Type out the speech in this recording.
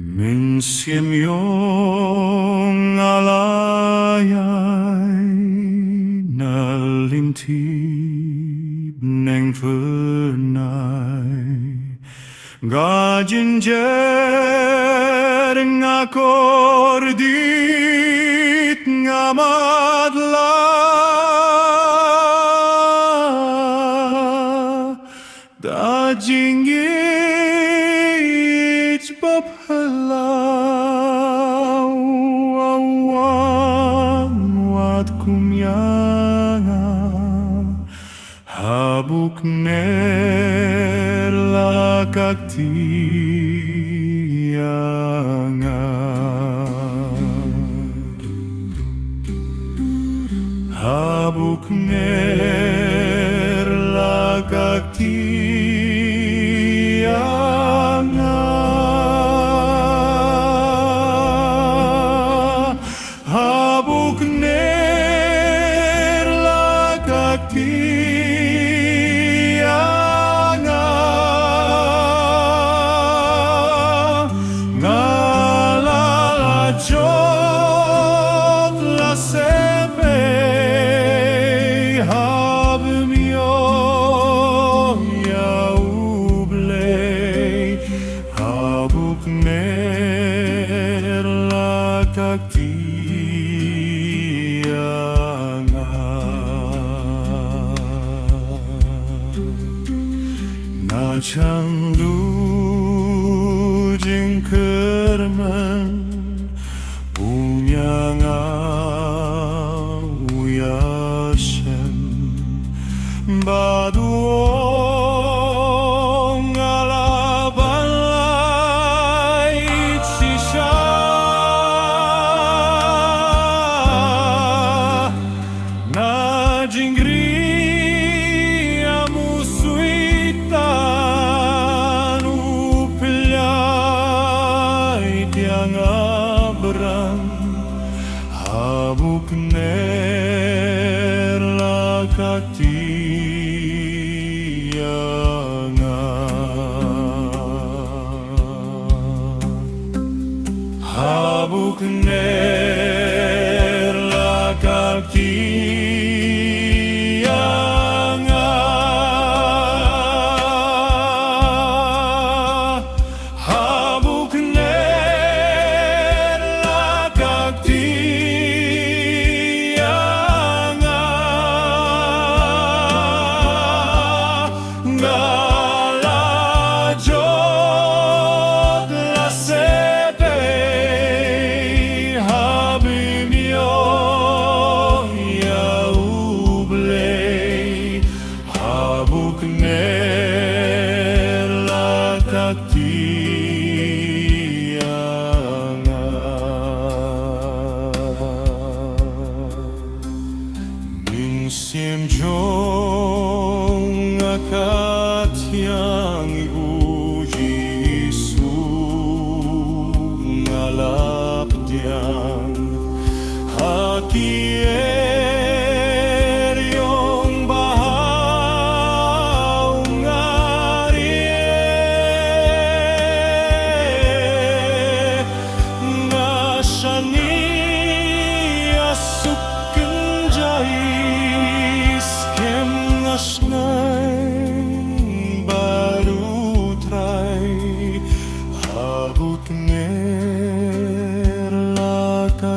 Mynsiem jong alayay na lynti bneng phyrnai ga jynjar nga kordit nga matlah da jingieij baphylla Haba U kner thiang Haba U kner thiang Haba U kner thiang Lajan la sebe Hab'u U Blei Haba U kner thiang na chandu jingkyrmen bneng iashem baduong alaban lait shisha na jingriam Suidtan thiang bran Haba U kner thiang Haba U kner thiang Haba U kner thiang galajod la sebe Hab'u U Blei Haba U kner thiang Mynsiem jong thiang U Jisu pdiang eriong rieh shaniah kynjai skhem baru try Haba U kner thiang